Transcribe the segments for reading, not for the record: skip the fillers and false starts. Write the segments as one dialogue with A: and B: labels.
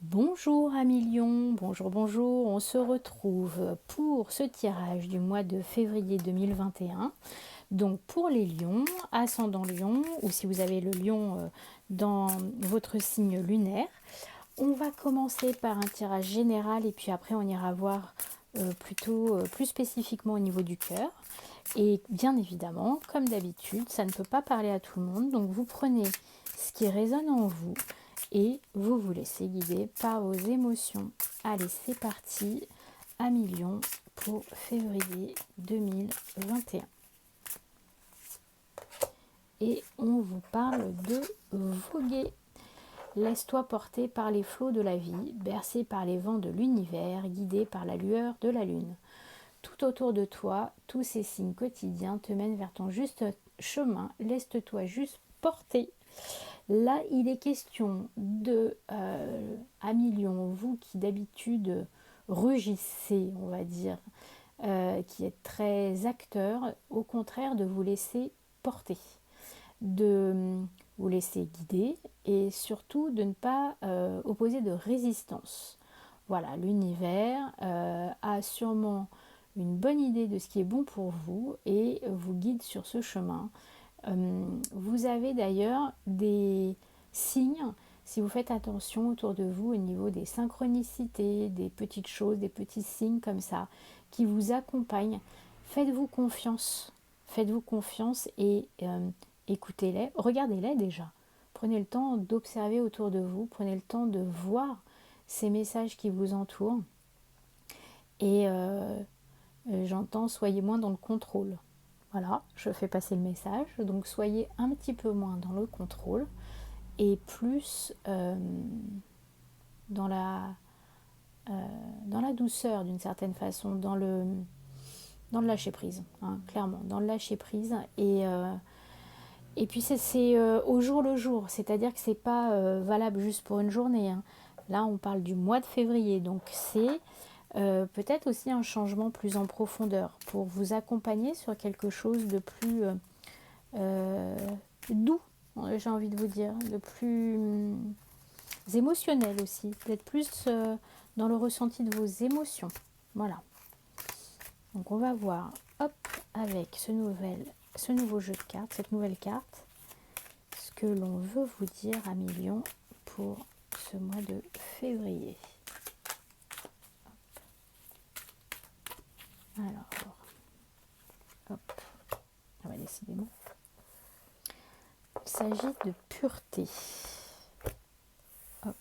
A: Bonjour amis lions, bonjour, on se retrouve pour ce tirage du mois de février 2021. Donc pour les lions, ascendant lion, ou si vous avez le lion dans votre signe lunaire, on va commencer par un tirage général et puis après on ira voir plutôt plus spécifiquement au niveau du cœur. Et bien évidemment, comme d'habitude, ça ne peut pas parler à tout le monde, donc vous prenez ce qui résonne en vous et vous vous laissez guider par vos émotions. Allez, c'est parti, à millions pour février 2021. Et on vous parle de voguer. Laisse-toi porter par les flots de la vie, bercé par les vents de l'univers, guidé par la lueur de la lune. Tout autour de toi, tous ces signes quotidiens te mènent vers ton juste chemin. Laisse-toi juste porter. Là, il est question de à millions, vous qui d'habitude rugissez, on va dire, qui êtes très acteur, au contraire de vous laisser porter, de vous laisser guider et surtout de ne pas opposer de résistance. Voilà, l'univers a sûrement une bonne idée de ce qui est bon pour vous et vous guide sur ce chemin. Vous avez d'ailleurs des signes, si vous faites attention autour de vous au niveau des synchronicités, des petites choses, des petits signes comme ça, qui vous accompagnent. Faites-vous confiance et écoutez-les, regardez-les déjà. Prenez le temps d'observer autour de vous, prenez le temps de voir ces messages qui vous entourent. Et j'entends, soyez moins dans le contrôle. Voilà, je fais passer le message. Donc soyez un petit peu moins dans le contrôle et plus dans la douceur d'une certaine façon, dans le lâcher prise, hein, clairement, dans le lâcher prise. Et puis c'est au jour le jour, c'est-à-dire que c'est pas valable juste pour une journée, hein. Là, on parle du mois de février, donc c'est peut-être aussi un changement plus en profondeur pour vous accompagner sur quelque chose de plus doux, j'ai envie de vous dire, de plus émotionnel aussi, d'être plus dans le ressenti de vos émotions. Voilà. Donc on va voir, hop, avec ce nouveau jeu de cartes, cette nouvelle carte, ce que l'on veut vous dire à millions pour ce mois de février. Alors, hop, ah ouais, décidément. Il s'agit de pureté. Hop.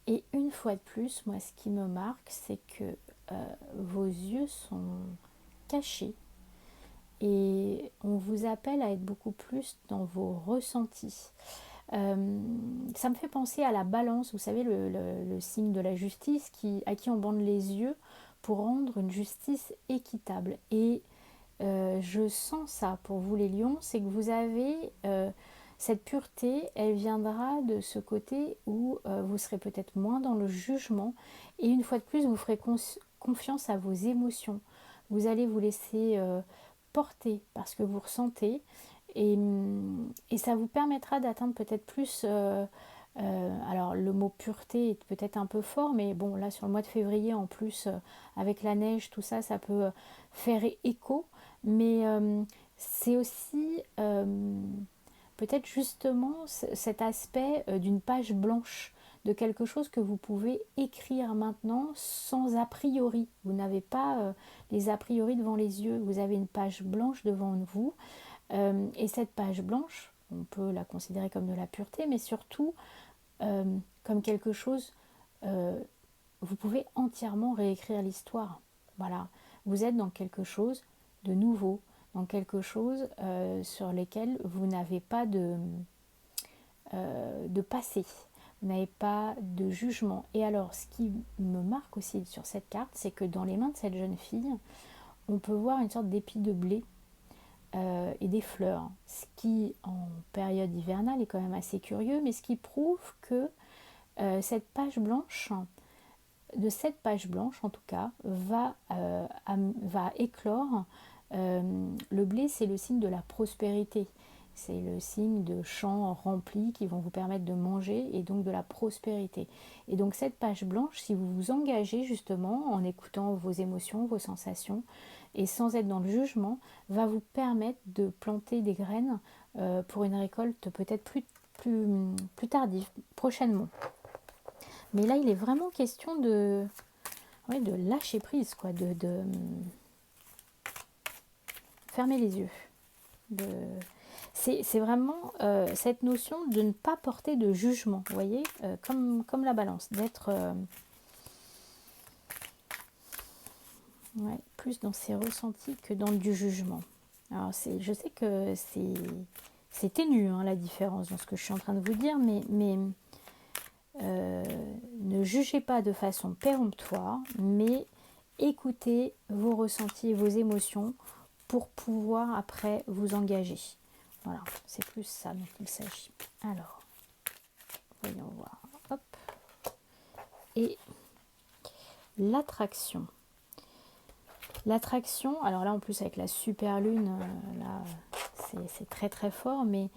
A: Et une fois de plus, moi, ce qui me marque, c'est que vos yeux sont cachés et on vous appelle à être beaucoup plus dans vos ressentis. Ça me fait penser à la balance, vous savez, le signe de la justice à qui on bande les yeux pour rendre une justice équitable. Et je sens ça pour vous les lions, c'est que vous avez cette pureté, elle viendra de ce côté où vous serez peut-être moins dans le jugement et une fois de plus vous ferez confiance à vos émotions. Vous allez vous laisser porter par ce que vous ressentez et ça vous permettra d'atteindre peut-être plus alors le mot pureté est peut-être un peu fort, mais bon là sur le mois de février en plus avec la neige, tout ça, ça peut faire écho, mais c'est aussi peut-être justement cet aspect d'une page blanche, de quelque chose que vous pouvez écrire maintenant sans a priori. Vous n'avez pas les a priori devant les yeux, vous avez une page blanche devant vous, et cette page blanche, on peut la considérer comme de la pureté, mais surtout comme quelque chose, vous pouvez entièrement réécrire l'histoire. Voilà, vous êtes dans quelque chose de nouveau, dans quelque chose sur lequel vous n'avez pas de passé, vous n'avez pas de jugement. Et alors, ce qui me marque aussi sur cette carte, c'est que dans les mains de cette jeune fille, on peut voir une sorte d'épi de blé et des fleurs, ce qui en période hivernale est quand même assez curieux, mais ce qui prouve que cette page blanche, de cette page blanche en tout cas, va éclore. Le blé, c'est le signe de la prospérité. C'est le signe de champs remplis qui vont vous permettre de manger et donc de la prospérité. Et donc cette page blanche, si vous vous engagez justement en écoutant vos émotions, vos sensations et sans être dans le jugement, va vous permettre de planter des graines pour une récolte peut-être plus tardive, prochainement. Mais là, il est vraiment question de lâcher prise, quoi, de fermer les yeux. C'est vraiment cette notion de ne pas porter de jugement, vous voyez, comme la balance, d'être plus dans ses ressentis que dans du jugement. Alors je sais que c'est ténu, hein, la différence dans ce que je suis en train de vous dire, mais ne jugez pas de façon péremptoire, mais écoutez vos ressentis et vos émotions pour pouvoir après vous engager. Voilà, c'est plus ça dont il s'agit. Alors, voyons voir. Hop. Et l'attraction. L'attraction, alors là en plus avec la super lune, là c'est très très fort, mais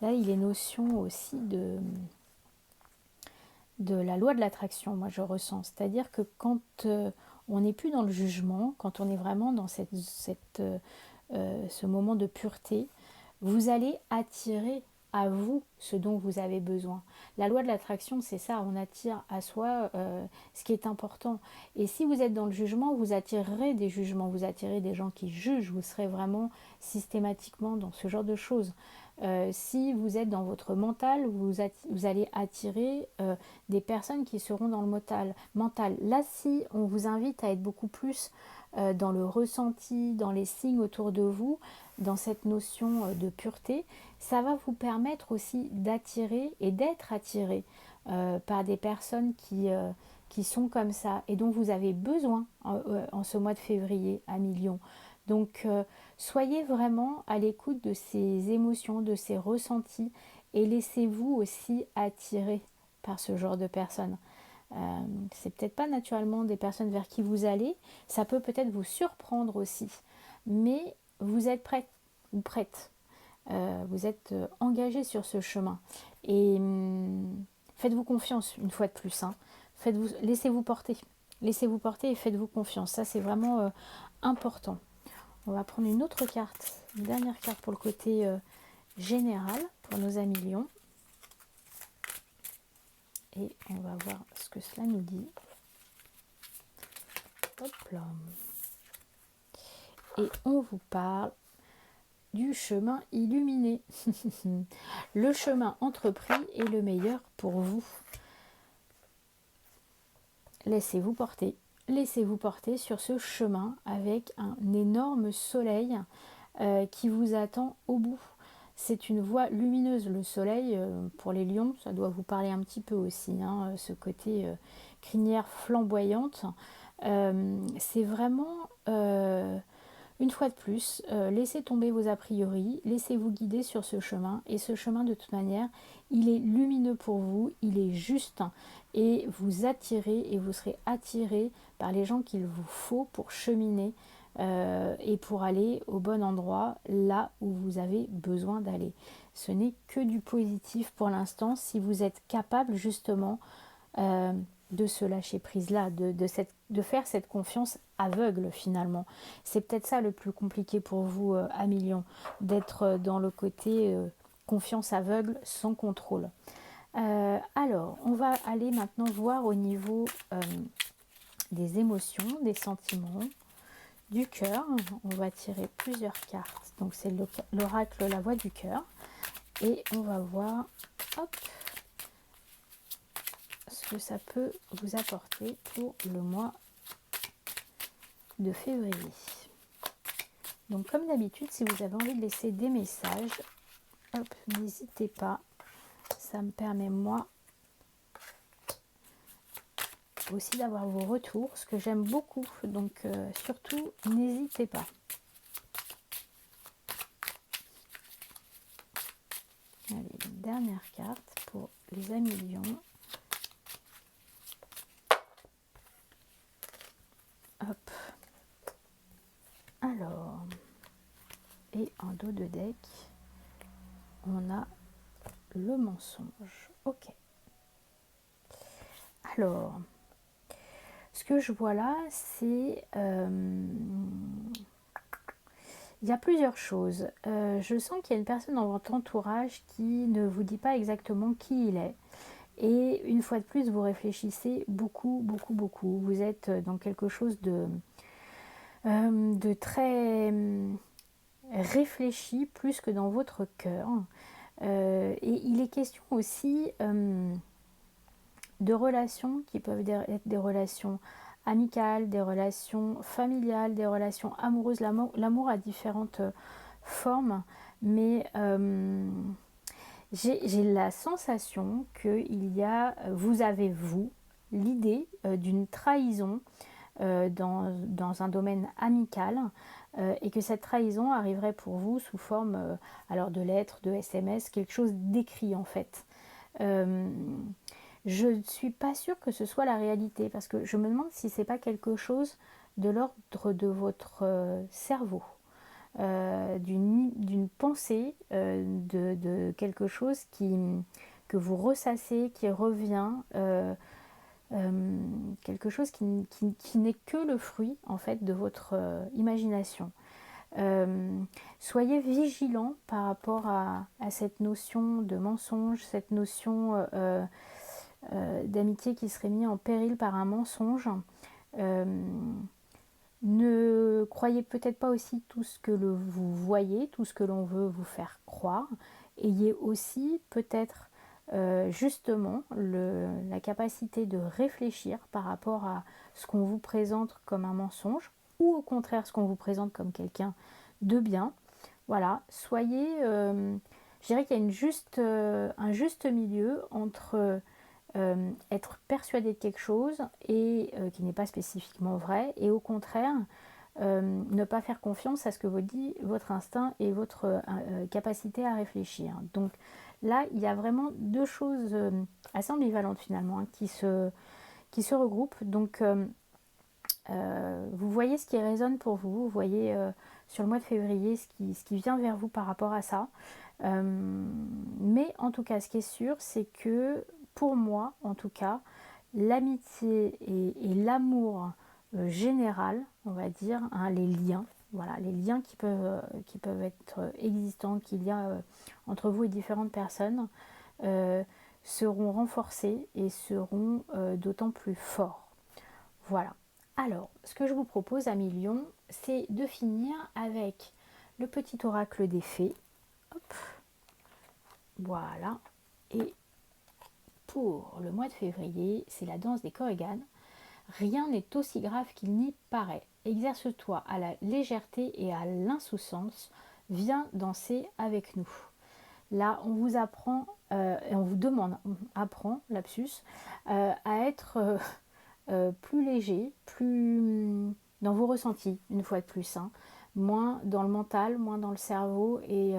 A: là il est notion aussi de la loi de l'attraction, moi je ressens. C'est-à-dire que quand on n'est plus dans le jugement, quand on est vraiment dans ce moment de pureté, vous allez attirer à vous ce dont vous avez besoin. La loi de l'attraction, c'est ça, on attire à soi ce qui est important. Et si vous êtes dans le jugement, vous attirerez des jugements, vous attirez des gens qui jugent, vous serez vraiment systématiquement dans ce genre de choses. Si vous êtes dans votre mental, vous allez attirer des personnes qui seront dans le mental. Là, si on vous invite à être beaucoup plus dans le ressenti, dans les signes autour de vous, dans cette notion de pureté, ça va vous permettre aussi d'attirer et d'être attiré par des personnes qui sont comme ça et dont vous avez besoin en ce mois de février à millions. Donc, soyez vraiment à l'écoute de ces émotions, de ces ressentis et laissez-vous aussi attirer par ce genre de personnes. C'est peut-être pas naturellement des personnes vers qui vous allez, ça peut peut-être vous surprendre aussi, mais vous êtes prête ou prête, vous êtes engagé sur ce chemin et faites-vous confiance une fois de plus, hein. Laissez-vous porter et faites-vous confiance, ça c'est vraiment important. On va prendre une autre carte, une dernière carte pour le côté général, pour nos amis lions. Et on va voir ce que cela nous dit. Hop là. Et on vous parle du chemin illuminé. Le chemin entrepris est le meilleur pour vous. Laissez-vous porter. Laissez-vous porter sur ce chemin avec un énorme soleil qui vous attend au bout. C'est une voie lumineuse, le soleil, pour les lions, ça doit vous parler un petit peu aussi, hein, ce côté crinière flamboyante. C'est vraiment, une fois de plus, laissez tomber vos a priori, laissez-vous guider sur ce chemin. Et ce chemin, de toute manière, il est lumineux pour vous, il est juste, et vous attirez et vous serez attiré par les gens qu'il vous faut pour cheminer et pour aller au bon endroit, là où vous avez besoin d'aller. Ce n'est que du positif pour l'instant si vous êtes capable justement de ce lâcher prise là, de faire cette confiance aveugle finalement. C'est peut-être ça le plus compliqué pour vous à millions, d'être dans le côté confiance aveugle sans contrôle. Alors, on va aller maintenant voir au niveau des émotions, des sentiments, du cœur. On va tirer plusieurs cartes. Donc c'est l'oracle La Voix du Cœur. Et on va voir ce que ça peut vous apporter pour le mois de février. Donc comme d'habitude, si vous avez envie de laisser des messages, n'hésitez pas. Ça me permet moi aussi d'avoir vos retours, ce que j'aime beaucoup. Donc surtout, n'hésitez pas. Allez, une dernière carte pour les amis lions. Hop. Alors, et en dos de deck, on a le mensonge. Ok. Alors, ce que je vois là, c'est... il y a plusieurs choses. Je sens qu'il y a une personne dans votre entourage qui ne vous dit pas exactement qui il est. Et une fois de plus, vous réfléchissez beaucoup, beaucoup, beaucoup. Vous êtes dans quelque chose de très réfléchi, plus que dans votre cœur. Et il est question aussi de relations qui peuvent être des relations amicales, des relations familiales, des relations amoureuses. L'amour a différentes formes, mais j'ai la sensation qu'il y a, vous avez l'idée d'une trahison dans un domaine amical et que cette trahison arriverait pour vous sous forme alors de lettres, de SMS, quelque chose d'écrit en fait. Je ne suis pas sûre que ce soit la réalité parce que je me demande si c'est pas quelque chose de l'ordre de votre cerveau, d'une pensée, de quelque chose que vous ressassez, qui revient, quelque chose qui n'est que le fruit en fait de votre imagination. Soyez vigilant par rapport à cette notion de mensonge, cette notion d'amitié qui serait mise en péril par un mensonge. Ne croyez peut-être pas aussi tout ce que vous voyez, tout ce que l'on veut vous faire croire. Ayez aussi peut-être justement la capacité de réfléchir par rapport à ce qu'on vous présente comme un mensonge ou au contraire ce qu'on vous présente comme quelqu'un de bien. Voilà, soyez, je dirais qu'il y a un juste milieu entre être persuadé de quelque chose et qui n'est pas spécifiquement vrai, et au contraire ne pas faire confiance à ce que vous dit votre instinct et votre capacité à réfléchir. Donc là, il y a vraiment deux choses assez ambivalentes finalement hein, qui se regroupent. Donc vous voyez ce qui résonne pour vous, vous voyez sur le mois de février ce qui vient vers vous par rapport à ça. Mais en tout cas, ce qui est sûr, c'est que pour moi, en tout cas, l'amitié et l'amour général, on va dire, hein, les liens, voilà, les liens qui peuvent être existants, qu'il y a entre vous et différentes personnes, seront renforcés et seront d'autant plus forts. Voilà. Alors, ce que je vous propose, amis lions, c'est de finir avec le petit oracle des fées. Hop. Voilà. Et pour le mois de février, c'est la danse des Korrigan. Rien n'est aussi grave qu'il n'y paraît. Exerce-toi à la légèreté et à l'insouciance. Viens danser avec nous. Là, on vous apprend, et on vous demande, on apprend, lapsus, à être plus léger, plus dans vos ressentis, une fois de plus. Hein. Moins dans le mental, moins dans le cerveau et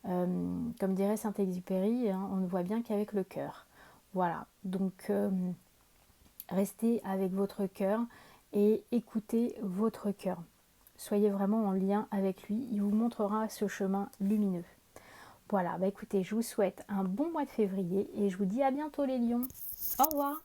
A: comme dirait Saint-Exupéry, hein, on ne voit bien qu'avec le cœur. Voilà, donc restez avec votre cœur et écoutez votre cœur. Soyez vraiment en lien avec lui, il vous montrera ce chemin lumineux. Voilà, bah écoutez, je vous souhaite un bon mois de février et je vous dis à bientôt les lions. Au revoir.